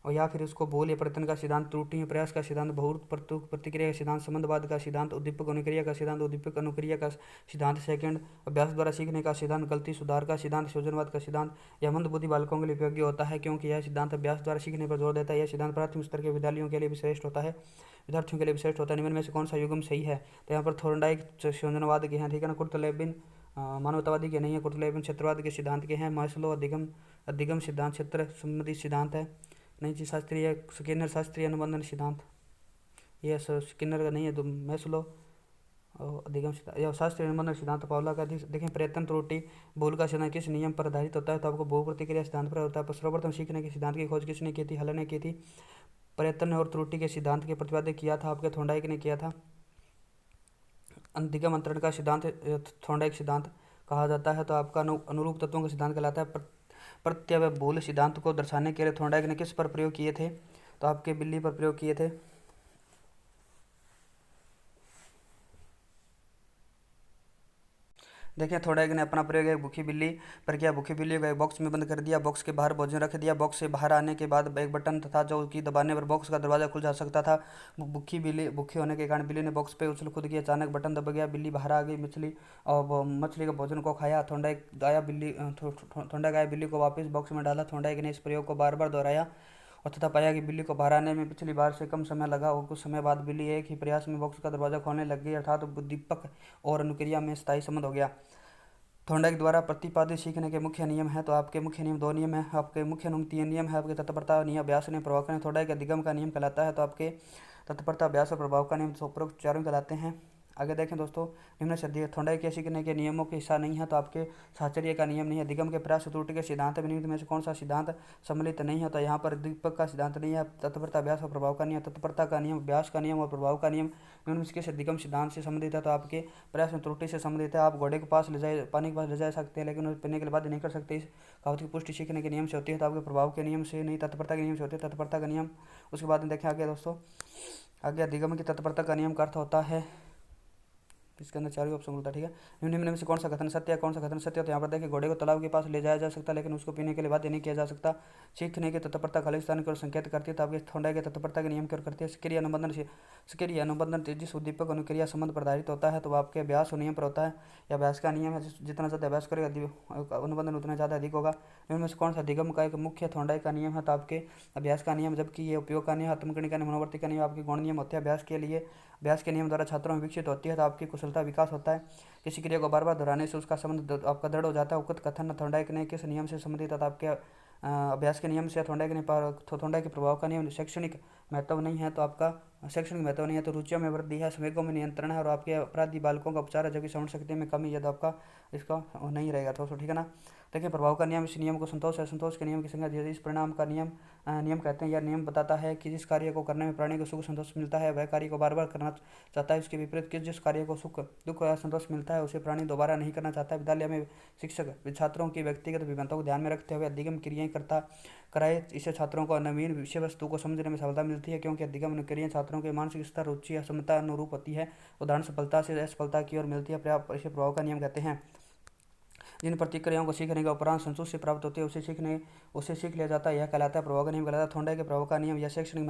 और या फिर इसको बोल या परिवर्तन का सिद्धांत, त्रुटि प्रयास का सिद्धांत, बहुत प्रतिक्रिया का सिद्धांत, संबंधवाद का सिद्धांत, उद्दीपक अनुक्रिया का सिद्धांत, उद्दीपक अनुक्रिया का सिद्धांत सेकंड, अभ्यास द्वारा सीखने का सिद्धांत, गलती सुधार का सिद्धांत, संयोजनवाद का सिद्धांत। यह मंद बुद्धि बालकों के लिए उपयोगी होता है क्योंकि यह सिद्धांत अभ्यास द्वारा सीखने पर जोर देता है। यह सिद्धांत प्राथमिक स्तर के विद्यालयों के लिए भी श्रेष्ठ होता है, विद्यार्थियों के लिए भी श्रेष्ठ होता है। निम्न में से कौन सा युग्म सही है? तो यहाँ पर थॉर्नडाइक संयोजनवाद के हैं, ठीक है ना। कुर्टलेबिन मानवतावादी के नहीं है। कुर्टलेबिन क्षेत्रवाद के सिद्धांत के हैं। मास्लो अधिगम अधिगम सिद्धांत क्षेत्र संबंधी सिद्धांत है। नहीं जी, शास्त्रीय स्किनर शास्त्रीय अनुबंधन सिद्धांत, यह स्किनर का नहीं है। तो मैस्लो अधिगम सिद्धांत या शास्त्रीय अनुबंधन सिद्धांत पावला का। देखें प्रयत्न त्रुटि भूल का सिद्धांत किस नियम पर आधारित होता है? तो आपको बहु प्रतिक्रिया सिद्धांत पर होता है। सर्वप्रथम सीखने के सिद्धांत की खोज किसने की थी? हल ने की थी। प्रयत्न और त्रुटि के सिद्धांत के प्रतिपादन किया था आपके थॉर्नडाइक ने किया था। अधिगम अंतरण का सिद्धांत थॉर्नडाइक सिद्धांत कहा जाता है। तो आपका अनुरूप तत्वों का सिद्धांत कहलाता है। प्रत्यय व भूल सिद्धांत को दर्शाने के लिए थॉर्नडाइक ने किस पर प्रयोग किए थे? तो आपके बिल्ली पर प्रयोग किए थे। देखिए थॉर्नडाइक ने अपना प्रयोग एक भूखी बिल्ली पर किया। भूखी बिल्ली को एक बॉक्स में बंद कर दिया। बॉक्स के बाहर भोजन रख दिया। बॉक्स से बाहर आने के बाद एक बटन था जो की दबाने पर बॉक्स का दरवाजा खुल जा सकता था। भूखी होने के कारण बिल्ली ने बॉक्स पे उछल कूद किया। अचानक बटन दब गया। बिल्ली बाहर आ गई। मछली के भोजन को खाया। थॉर्नडाइक आया बिल्ली को वापस बॉक्स में डाला। थॉर्नडाइक ने इस प्रयोग को बार बार दोहराया और तथा पाया कि बिल्ली को बाहर आने में पिछली बार से कम समय लगा और कुछ समय बाद बिल्ली एक ही प्रयास में बॉक्स का दरवाजा खोलने लग गई, अर्थात उद्दीपक और अनुक्रिया में स्थायी संबंध हो गया। थॉर्नडाइक द्वारा प्रतिपादित सीखने के मुख्य नियम है। तो आपके मुख्य नियम 2 नियम है। आपके मुख्य नियम 3 नियम है। आपके तत्परता नियम, अभ्यास नियम, प्रभाव का नियम। थॉर्नडाइक अधिगम का नियम कहलाता है। तो आपके तत्परता, अभ्यास और प्रभाव का नियम उपरोक्त चारों कहलाते हैं। आगे देखें दोस्तों, निम्न से थॉर्नडाइक के सीखने के नियमों के हिस्सा नहीं है। तो आपके साहचर्य का नियम नहीं है। अधिगम के प्रयास त्रुटि के सिद्धांत निम्न में से कौन सा सिद्धांत सम्मिलित नहीं है? तो यहाँ पर दीपक का सिद्धांत नहीं है। तत्परता, अभ्यास और प्रभाव का नियम, तत्परता का नियम, अभ्यास का नियम और प्रभाव का नियम निम्न में किस अधिगम सिद्धांत से संबंधित है? तो आपके प्रयास में त्रुटि से संबंधित है। आप घोड़े के पास ले जाए, पानी के पास ले जा सकते हैं लेकिन उसे पीने के लिए बाध्य नहीं कर सकते। इस कहावत की पुष्टि सीखने के नियम से होती है। तो आपके प्रभाव के नियम से नहीं, तत्परता के नियम से होती है। तत्परता का नियम उसके बाद में देखें आगे दोस्तों। आगे अधिगम की तत्परता का नियम का अर्थ होता है, इसके अंदर 4 ऑप्शन होता है, ठीक है। निम्न में से कौन सा कथन सत्य है, कौन सा कथन सत्य है? तो यहाँ पर देखिए घोड़े को तालाब के पास ले जाया जा सकता है लेकिन उसको पीने के लिए बाध्य नहीं किया जा सकता। सीखने की तत्परता खालिस्तान की ओर संकेत करती है। तो आपके थॉर्नडाइक की तत्परता के नियम की ओर करती है। सक्रिय अनुबंधन जिस उद्दीपक अनुक्रिया संबंध पर आधारित होता है तो आपके अभ्यास और नियम पर होता है। यह अभ्यास का नियम है। जितना ज़्यादा अभ्यास करेगा अनुबंधन उतना ज़्यादा अधिक होगा। इनमें से कौन सा अधिगम का एक मुख्य थॉर्नडाइक का नियम है? तो आपके अभ्यास का नियम, जबकि ये उपयोग का नियम, आत्मकरण का नियम, मनोवर्ती का नियम आपके गौण नियम होते हैं। अभ्यास के नियम द्वारा छात्रों में विकसित होती है तो आपकी कुशलता विकास होता है। किसी क्रिया को बार बार दोहराने से उसका संबंध आपका दृढ़ हो जाता है। उक्त कथन थॉर्नडाइक ने किस नियम से संबंधित था? आपके अभ्यास के नियम से। थॉर्नडाइक के प्रभाव का नियम शैक्षणिक महत्व नहीं है। तो आपका शैक्षणिक महत्व नहीं है। तो रुचियों में वृद्धि है, संवेगों में नियंत्रण है और आपके अपराधी बालकों का उपचार है, जबकि श्रवण शक्ति में कमी है। तो आपका इसका नहीं रहेगा दोस्तों, ठीक है ना। देखिए प्रभाव का नियम, इस नियम को संतोष है, संतोष के नियम की संज्ञा इस परिणाम का नियम कहते हैं। यह नियम बताता है कि जिस कार्य को करने में प्राणी को सुख संतोष मिलता है वह कार्य को बार बार करना चाहता है। उसके विपरीत जिस कार्य को सुख दुख या संतोष मिलता है उसे प्राणी दोबारा नहीं करना चाहता है। विद्यालय में शिक्षक छात्रों की व्यक्तिगत विभिन्नताओं को ध्यान में रखते हुए अधिगम क्रियाएं कराए। इससे छात्रों को नवीन विषय वस्तु को समझने में सफलता मिलती है क्योंकि अधिगम क्रियाएं छात्रों के मानसिक स्तर, रुचि या क्षमता अनुरूप होती है। उदाहरण सफलता से असफलता की ओर मिलती है। इसे प्रभाव का नियम कहते हैं। जिन प्रतिक्रियाओं को सीखने के उपरांत संतुष्टि प्राप्त होती है उसे सीख लिया जाता है। यह कहलाता है प्रभाव का नियम कहलाता है। थॉर्नडाइक के प्रभाव का नियम यह शैक्षणिक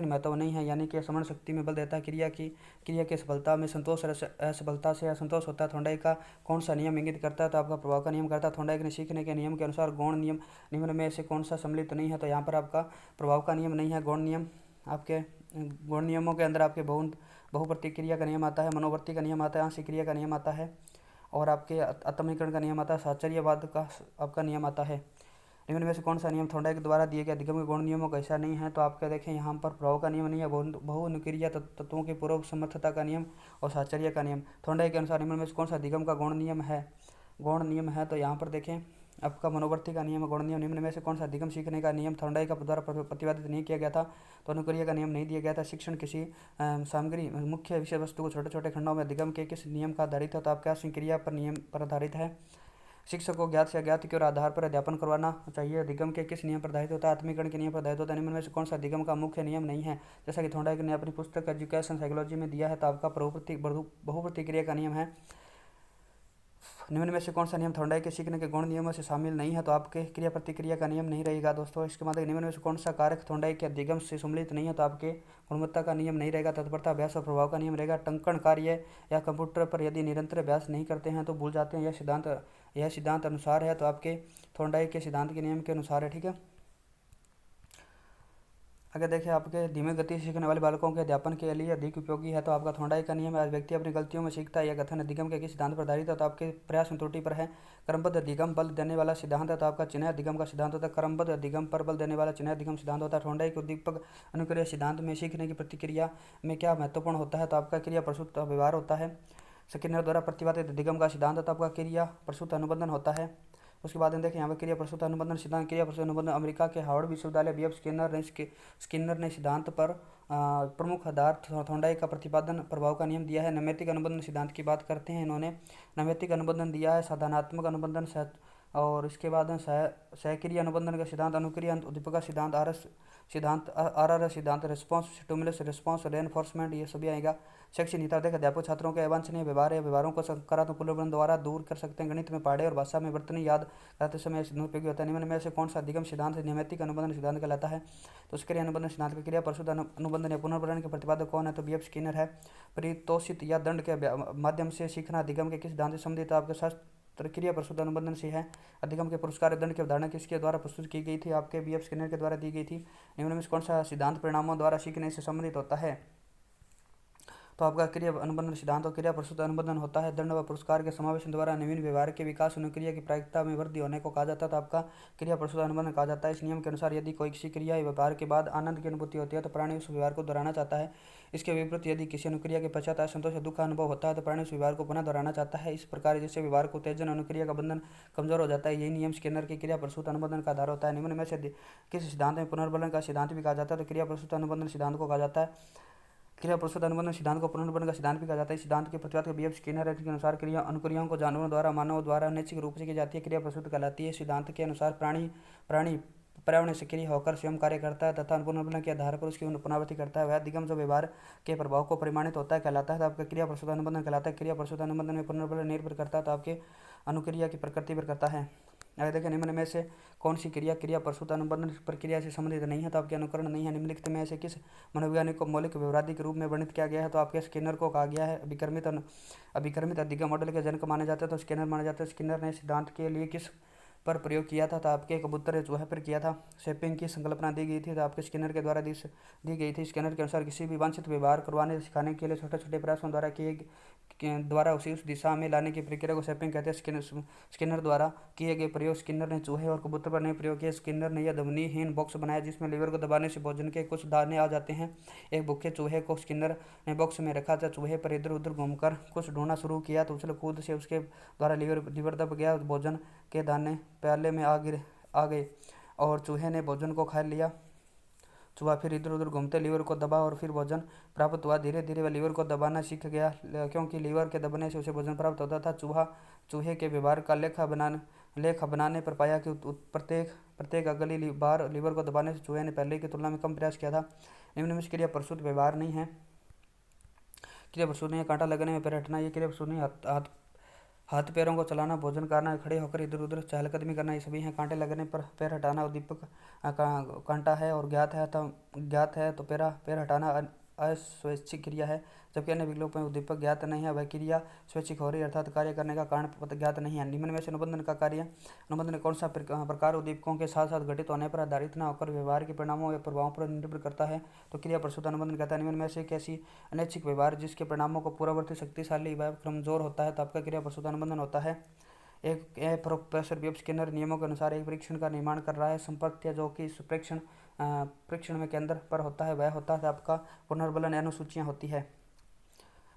महत्व नहीं है, यानी कि स्मरण शक्ति में बल देता है। क्रिया की सफलता में संतोष असफलता से असंतोष होता है। थॉर्नडाइक का कौन सा नियम इंगित करता है, तो आपका प्रभाव का नियम करता है। थॉर्नडाइक ने सीखने के नियम के अनुसार गौण नियम निम्न में से कौन सा सम्मिलित नहीं है, तो यहाँ पर आपका प्रभाव का नियम नहीं है, गौण नियम। आपके गौण नियमों के अंदर आपके बहुप्रतिक्रिया का नियम आता है, मनोवर्ती का नियम आता है, आंशिक क्रिया का नियम आता है, और आपके आत्मीकरण का नियम आता है, साहचर्यवाद का आपका नियम आता है। निम्न में से कौन सा नियम थॉर्नडाइक के द्वारा दिए गए अधिगम के गौण नियमों का हिस्सा नहीं है, तो आपके देखें यहाँ पर प्रभाव का नियम नहीं है, बहुनुक्रिया तत्वों के पूर्व समर्थता का नियम और साहचर्य का नियम। थॉर्नडाइक के अनुसार निम्न में से कौन सा अधिगम का गौण नियम है, तो यहाँ पर देखें आपका मनोवर्ती का नियम गौण नियम। निम्न में से कौन सा अधिगम सीखने का नियम थॉर्नडाइक का द्वारा प्रतिपादित नहीं किया गया था, तो अनुक्रिया का नियम नहीं दिया गया था। शिक्षण किसी सामग्री मुख्य विषय वस्तु को छोटे छोटे खंडों में अधिगम के किस नियम का आधारित है, तो आपका क्रिया पर नियम पर आधारित है। शिक्षक को ज्ञात से अज्ञात के और आधार पर अध्यापन करवाना चाहिए, अधिगम के किस नियम पर आधारित होता है, आत्मीकरण के नियम पर आधारित होता है। निम्न में से कौन सा अधिगम का मुख्य नियम नहीं है, जैसा कि थॉर्नडाइक ने अपनी पुस्तक एजुकेशन साइकोलॉजी में दिया है, तो आपका बहुप्रतिक्रिया का नियम है। निम्न में से कौन सा नियम थॉर्नडाइक के सीखने के गौण नियमों से शामिल नहीं है, तो आपके क्रिया प्रतिक्रिया का नियम नहीं रहेगा दोस्तों। इसके बाद निम्न में से कौन सा कारक थॉर्नडाइक के अधिगम से सम्मिलित नहीं है, तो आपके गुणवत्ता का नियम नहीं रहेगा, तत्परता अभ्यास और प्रभाव का नियम रहेगा। टंकण कार्य या कंप्यूटर पर यदि निरंतर अभ्यास नहीं करते हैं तो भूल जाते हैं, यह सिद्धांत अनुसार है, तो आपके थॉर्नडाइक के सिद्धांत के नियम के अनुसार है। ठीक है, अगर देखें आपके धीमे गति से सीखने वाले बालकों के अध्यापन के लिए अधिक उपयोगी है, तो आपका थॉर्नडाइक का नियम है। व्यक्ति अपनी गलतियों में सीखता है, यह कथन अधिगम के किस सिद्धांत पर आधारित है, तो आपके प्रयास में त्रुटि पर है। क्रमबद्ध अधिगम बल देने वाला सिद्धांत है, तो आपका चिन्ह अधिगम का सिद्धांत होता है। क्रमबद्ध अधिगम पर बल देने वाला चिन्ह अधिगम सिद्धांत होता है। थॉर्नडाइक उद्दीपक अनुक्रिया सिद्धांत में सीखने की प्रतिक्रिया में क्या महत्वपूर्ण होता है, तो आपका क्रिया प्रसूत व्यवहार होता है। स्किनर द्वारा प्रतिपादित अधिगम का सिद्धांत होता है, आपका क्रिया प्रसूत अनुबंधन होता है। उसके बाद में देखें यहाँ पर क्रिया प्रसूत अनुबंधन सिद्धांत। क्रिया प्रसूत अनुबंधन अमेरिका के हार्वर्ड विश्वविद्यालय बीएफ स्किनर ने सिद्धांत पर प्रमुख आधार थॉर्नडाइक का प्रतिपादन प्रभाव का नियम दिया है। नैमित्तिक अनुबंधन सिद्धांत की बात करते हैं, इन्होंने नैमित्तिक अनुबंधन दिया है, साधनात्मक अनुबंधन और इसके बाद सहक्रिय अनुबंधन का सिद्धांत, अनुक्रिया उद्दीपक का सिद्धांत, आर सिद्धांत, रिस्पॉन्स स्टिमुलस रिस्पॉन्स रेनफोर्समेंट, ये सभी आएगा। शैक्षिक नीति देख अध्यापक छात्रों के अवांछनीय व्यवहार या व्यवहारों को सकारात्मक पुनर्बंधन द्वारा दूर कर सकते हैं। गणित में पढ़े और भाषा में वर्तनी याद करते समय सिद्धांत उपयोगी होता है। निम्न में से कौन सा अधिगम सिद्धांत नैमित्तिक अनुबंधन सिद्धांत कहलाता है, तो क्रिया अनुबंधन सिद्धांत का क्रिया प्रसूत अनुबंधन या पुनर्बंधन के प्रतिपादक कौन है, तो बीएफ स्किनर है। परितोषित या दंड के माध्यम से सीखना अधिगम के किस सिद्धांत से संबंधित, आपके शास्त्र क्रिया प्रसूत अनुबंधन से है। अधिगम के पुरस्कार दंड की अवधारणा किसके द्वारा प्रस्तुत की गई थी, आपके बीएफ स्किनर के द्वारा दी गई थी। निम्न में कौन सा सिद्धांत परिणामों द्वारा सीखने से संबंधित होता है, तो आपका क्रिया अनुबंधन सिद्धांत और क्रिया प्रसूत अनुबंधन होता है। दंड व पुरस्कार के समावेशन द्वारा नवीन व्यवहार के विकास अनुक्रिया की प्रायिकता में वृद्धि होने को कहा जाता है, तो आपका क्रिया प्रसूत अनुबंधन कहा जाता है। इस नियम के अनुसार यदि कोई किसी क्रिया या व्यवहार के बाद आनंद की अनुभूति होती है तो प्राणी उस व्यवहार को दोहराना चाहता है। इसके विपरीत यदि किसी अनुक्रिया के पश्चात असंतोष या दुख का अनुभव होता है तो प्राणी उस व्यवहार को पुनः दोहराना चाहता है। इस प्रकार जिससे व्यवहार को उत्तेजन अनुक्रिया का बंधन कमजोर हो जाता है। यही नियम स्किनर की क्रिया प्रसूत अनुबंधन का आधार होता है। निम्न में से किस सिद्धांत में पुनर्बलन का सिद्धांत भी कहा जाता है, तो क्रिया प्रसूत अनुबंधन सिद्धांत को कहा जाता है। क्रिया प्रसूत अनुबंधन सिद्धांत को पुनर्बलन का सिद्धांत भी कहा जाता है। सिद्धांत के प्रतिपादक बीएफ स्किनर के अनुसार क्रिया अनुक्रियाओं को जानवरों द्वारा मानव द्वारा अनैच्छिक रूप से की जाती है, क्रिया प्रसूत कहलाती है। सिद्धांत के अनुसार प्राणी पर्यावरण सक्रिय होकर स्वयं कार्य करता है तथा पुनर्बलन के आधार पर उसकी पुनरावृत्ति करता है। वह अधिगम जो व्यवहार के प्रभाव को परिमाणित होता है कहलाता है, तो आपका क्रिया प्रसूत अनुबंधन कहलाता है। क्रिया प्रसूत अनुबंधन में पुनर्बलन निर्भर करता है, तो आपके अनुक्रिया की प्रकृति पर करता है। अगर देखें निम्न में से कौन सी क्रिया प्रसूत अनुबंधन प्रक्रिया से संबंधित नहीं है, तो आपके अनुकरण नहीं है। निम्नलिखित में से किस मनोवैज्ञानिक को मौलिक व्यवहारिक के रूप में वर्णित किया गया है, तो आपके स्किनर को कहा गया है। अभिक्रमित अधिगम मॉडल के जनक माने जाते हैं, तो स्किनर माने जाते हैं। स्किनर ने सिद्धांत के लिए किस पर प्रयोग किया था, तो आपके कबूतर या चूहे पर किया था। शेपिंग की संकल्पना दी गई थी, तो आपके स्किनर के द्वारा दी गई थी। स्किनर के अनुसार किसी भी वांछित व्यवहार करवाने सिखाने के लिए छोटे छोटे प्रयासों द्वारा उसी उस दिशा में लाने की प्रक्रिया को शेपिंग कहते हैं। स्किनर द्वारा किए गए प्रयोग स्किनर ने चूहे और कबूतर पर नहीं प्रयोग किया। स्किनर ने यह ध्वनिहीन बॉक्स बनाया जिसमें लीवर को दबाने से भोजन के कुछ दाने आ जाते हैं। एक भूखे चूहे को स्किनर ने बॉक्स में रखा था। चूहे पर इधर उधर घूमकर कुछ ढूंढना शुरू किया तो उछल कूद से उसके द्वारा लीवर दब गया। भोजन के दाने प्याले में आ गए और चूहे ने भोजन को खा लिया। चूहा फिर इधर उधर घूमते लीवर को दबा और फिर भोजन प्राप्त हुआ। धीरे धीरे वह लीवर को दबाना सीख गया क्योंकि लीवर के दबने से उसे भोजन प्राप्त होता था। चूहे के व्यवहार का लेखा बनाने पर पाया कि प्रत्येक अगली बार लीवर को दबाने से चूहे ने पहले की तुलना में कम प्रयास किया था। निम्न में क्रिया प्रसूत व्यवहार नहीं है। क्रिया प्रसूत नहीं, कांटा लगने में पैर हटना, ये क्रिया प्रसूत नहीं। हाथ पैरों को चलाना, भोजन करना, खड़े होकर इधर उधर चहलकदमी करना, ये सभी हैं। कांटे लगने पर पैर हटाना उद्दीपक कांटा है और ज्ञात है तो पैर हटाना अस्वैच्छिक क्रिया है, जबकि अन्य विकल्पों में उद्दीपक ज्ञात नहीं है, वह क्रिया स्वैच्छिक हो रही है, अर्थात कार्य करने का कारण ज्ञात नहीं है। निम्न में से अनुबंधन का कार्य, अनुबंधन कौन सा प्रकार उद्दीपकों के साथ साथ घटित होने पर आधारित न होकर व्यवहार के परिणामों या प्रभावों पर निर्भर करता है, तो क्रिया प्रस्तुत अनुबंधन कहता है। निम्न में से कैसी अनैच्छिक व्यवहार जिसके परिणामों को पूर्ववर्ती शक्तिशाली व कमजोर होता है, तो आपका क्रिया प्रस्तुत अनुबंधन होता है। एक प्रोफेसर वेब स्किनर नियमों के अनुसार एक परीक्षण का निर्माण कर रहा है। संपर्क जो कि इस परीक्षण में केंद्र पर होता है वह होता है आपका पुनर्बलन अनुसूचियाँ होती है।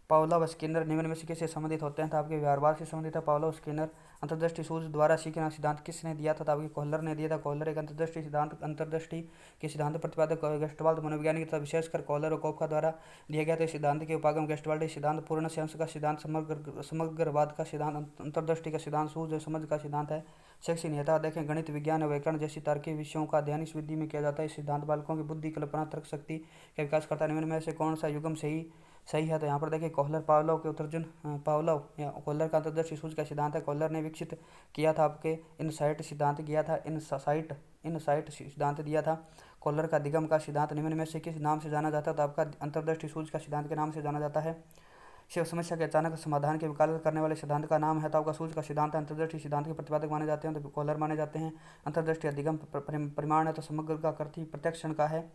पावलोव व स्किनर निम्न में से किससे संबंधित होते हैं, तो आपके व्यवहारवाद से संबंधित है। पावलोव स्किनर अंतर्दृष्टि सूझ द्वारा सीखना सिद्धांत किसने दिया था, तो आपके कोहलर ने दिया था। कोहलर एक अंतर्दृष्टि के सिद्धांत प्रतिपादक गेस्टवाल्ड मनोवैज्ञानिक तथा विशेषकर कोहलर और कोपका द्वारा दिया गया था। सिद्धांत के उपागम गेस्टवाल्ड सिद्धांत, पूर्ण अंश का सिद्धांत, समग्रवाद का सिद्धांत, अंतर्दृष्टि का सिद्धांत, सूझ और समझ का सिद्धांत है। शैक्षिक नियता देखें, गणित, विज्ञान और व्याकरण जैसी तार्किक विषयों का अध्ययन इस विधि में किया जाता है। इस सिद्धांत बालकों की बुद्धि, कल्पना, तर्क शक्ति का विकास करता है। निम्न में से कौन सा युग्म सही है, तो यहाँ पर देखिए कोहलर पावलोव के उत्तर्जन पावलोव या कोहलर का अंतर्दृष्टि सूझ का सिद्धांत है। कोहलर ने विकसित किया था आपके इनसाइट सिद्धांत सिद्धांत दिया था। कोहलर का दिगम का सिद्धांत निम्न में से किस नाम से जाना जाता है, तो आपका अंतर्दृष्टि सूझ का सिद्धांत के नाम से जाना जाता है। शिव समस्या के अचानक समाधान की वकालत करने वाले सिद्धांत का नाम है, तो आपका सूझ का सिद्धांत है। अंतर्दृष्टि सिद्धांत के प्रतिपादक माने जाते हैं तो कोहलर माने जाते हैं। अंतर्दृष्टि अधिगम परिमाण है तो समग्र का कर्ती प्रत्यक्षण का है।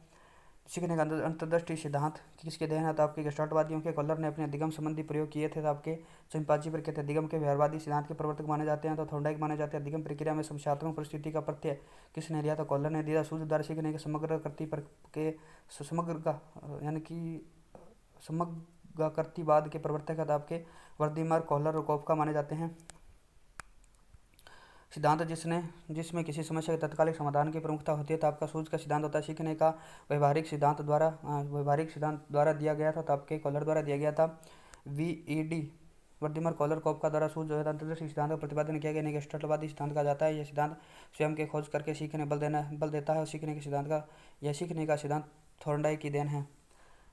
सीखने का अंतर्दृष्टि सिद्धांत किसके देन है, तो आपके गेस्टाल्टवादियों के। कोहलर ने अपने अधिगम संबंधी प्रयोग किए थे, तो आपके चिंपांजी पर कहते हैं। अधिगम के व्यवहारवादी सिद्धांत के प्रवर्तक माने जाते हैं तो थोर्नडाइक माने जाते हैं। अधिगम प्रक्रिया में समस्यात्मक परिस्थिति का प्रत्यय किसने लिया, तो कोहलर ने दिया। सूझ द्वारा सीखने के समग्र कर्ती पर के समग्र का यानी कि समग्र कर्तीवाद के प्रवर्तक है आपके वर्दीमर, कोहलर और कोपका माने जाते हैं। सिद्धांत जिसमें किसी समस्या के तत्कालिक समाधान की प्रमुखता होती है, तो आपका सूझ का सिद्धांत होता है। सीखने का व्यवहारिक सिद्धांत द्वारा दिया गया था, तो आपके कोहलर द्वारा दिया गया था। VED वर्दीमर, कोहलर, कोपका द्वारा सूझ जो है अंतर्दृष्टि सिद्धांत का प्रतिपादन किया गया। गेस्टाल्टवादी सिद्धांत कहा जाता है। यह सिद्धांत स्वयं के खोज करके सीखने बल देता है और सीखने का सिद्धांत थोर्नडाइक की देन है।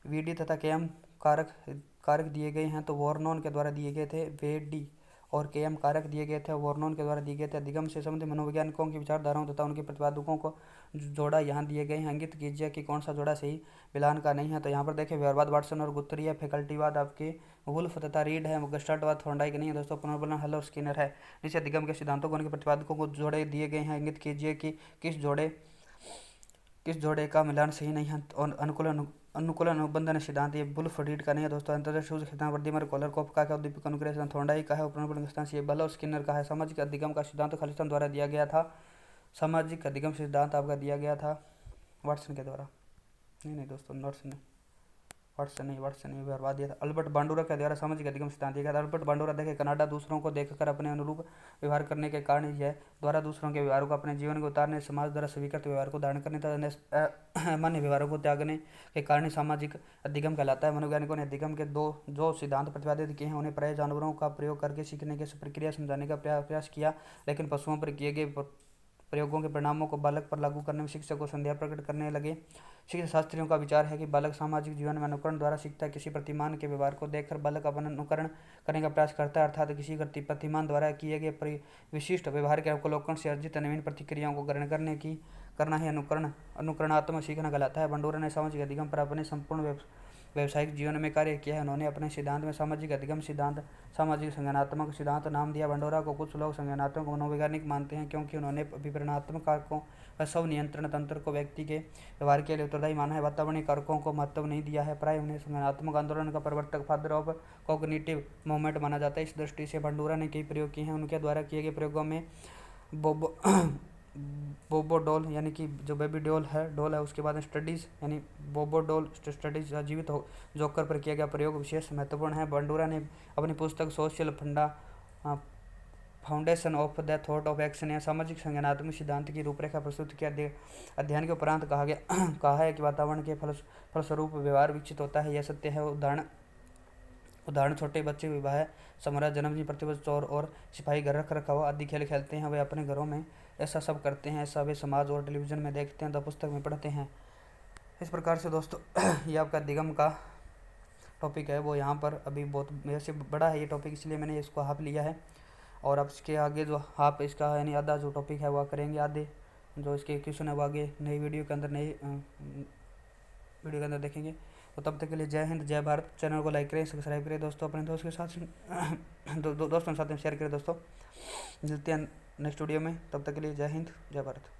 VD तथा KM कारक दिए गए हैं, तो वॉर्नोन के द्वारा दिए गए थे। VD और KM कारक दिए गए थे, वॉर्नोन के द्वारा दिए गए थे। अधिगम से संबंधित मनोवैज्ञानिकों की विचारधाराओं तथा उनके प्रतिपादकों को जोड़ा यहाँ दिए गए हैं। इंगित कीजिए कि कौन सा जोड़ा सही मिलान का नहीं है, तो यहाँ पर देखिए व्यवहारवाद वाटसन और गुत्तरी है। फैकल्टीवाद आपके वुल्फ तथा रीड है। गेस्टाल्टवाद थोर्नडाइक नहीं है दोस्तों, पुनर्बलन हल और स्किनर है। नीचे अधिगम के सिद्धांतों को उनके प्रतिपादकों को जोड़े दिए गए हैं। इंगित कीजिए कि किस जोड़े का मिलान सही नहीं है। और अनुकूलन अनुबंधन सिद्धांत ये वुल्फ रीड का नहीं है दोस्तों। अंतर्दृष्टि सिद्धांत वर्दीमर, कोहलर, कोपका का उद्दीपक अनुग्रह सिद्धांत थोर्नडाइक का है। पुनर्बलन सिद्धांत ये बल और स्किनर का है। सामाजिक अधिगम का सिद्धांत खालिस्तान द्वारा दिया गया था। सामाजिक अधिगम सिद्धांत आपका दिया गया था वाटसन के द्वारा। नहीं दोस्तों, वाटसन नहीं व्यवहारवाद दिया था। अल्बर्ट बांडुरा के द्वारा सामाजिक अधिगम सिद्धांत दिया गया था। अल्बर्ट बांडुरा देखे कनाडा दूसरों को देखकर अपने अनुरूप व्यवहार करने के कारण यह द्वारा दूसरों के व्यवहारों को अपने जीवन को उतारने, समाज द्वारा स्वीकृत व्यवहार को धारण करने तथा मान्य व्यवहारों को त्यागने के कारण सामाजिक अधिगम कहलाता है। मनोवैज्ञानिकों ने अधिगम के जो सिद्धांत प्रतिपादित किए हैं उन्हें प्राय जानवरों का प्रयोग करके सीखने की प्रक्रिया समझाने का प्रयास किया, लेकिन पशुओं पर किए गए प्रयोगों के परिणामों को बालक पर लागू करने में शिक्षक को संदेह प्रकट करने लगे। शिक्षा शास्त्रियों का विचार है कि बालक सामाजिक जीवन में अनुकरण द्वारा सीखता है। किसी प्रतिमान के व्यवहार को देखकर बालक अपना अनुकरण करने का प्रयास करता है, अर्थात किसी प्रतिमान द्वारा किए गए विशिष्ट व्यवहार के अवलोकन से अर्जित नवीन प्रतिक्रियाओं को ग्रहण करना ही अनुकरणात्मक सीखना कहलाता है। बांडुरा ने सामाजिक अधिगम पर अपने संपूर्ण व्यावसायिक जीवन में कार्य किया है। उन्होंने अपने सिद्धांत में सामाजिक अधिगम सिद्धांत सामाजिक संज्ञानात्मक सिद्धांत नाम दिया। बांडुरा को कुछ लोग संज्ञानात्मक मनोवैज्ञानिक मानते हैं क्योंकि उन्होंने विवरणात्मक कारकों व स्व नियंत्रण तंत्र को व्यक्ति के व्यवहार के लिए उत्तरदायी माना है। वातावरणीय कारकों को महत्व नहीं दिया है। प्राय उन्हें संज्ञानात्मक आंदोलन का प्रवर्तक, फादर ऑफ कॉग्निटिव मूवमेंट माना जाता है। इस दृष्टि से बांडुरा ने कई प्रयोग किए हैं। उनके द्वारा किए गए प्रयोगों में बोबो डॉल यानी कि जो बेबी डॉल है उसके बाद स्टडीज़ यानी बोबो डॉल स्टडीज जीवित जोकर पर किया गया प्रयोग विशेष महत्वपूर्ण है। बांडुरा ने अपनी पुस्तक social foundation of the thought of action या सामाजिक संज्ञानात्मक सिद्धांत की रूपरेखा प्रस्तुत किया। अध्ययन के उपरांत कहा है कि वातावरण के फलस्वरूप व्यवहार विकसित होता है। यह सत्य है। उदाहरण छोटे बच्चे विवाह समारोह, जन्मदिन, प्रतिवर्ष चोर और सिपाही, घर रख रखाव आदि खेल खेलते हैं। वे अपने घरों में ऐसा सब करते हैं। ऐसा वे समाज और टेलीविज़न में देखते हैं तो पुस्तक में पढ़ते हैं। इस प्रकार से दोस्तों ये आपका अधिगम का टॉपिक है वो यहाँ पर अभी बहुत मेरे से बड़ा है ये टॉपिक, इसलिए मैंने इसको हाफ लिया है। और अब इसके आगे जो आप इसका यानी आधा जो टॉपिक है वह करेंगे, आधे जो इसके क्वेश्चन है वो आगे नई वीडियो के अंदर वीडियो के अंदर देखेंगे। तो तब तक के लिए जय हिंद जय भारत। चैनल को लाइक करें, सब्सक्राइब करें दोस्तों, अपने दोस्त के साथ दोस्तों के साथ में शेयर करें दोस्तों। मिलते हैं नेक्स्ट वीडियो में, तब तक के लिए जय हिंद जय भारत।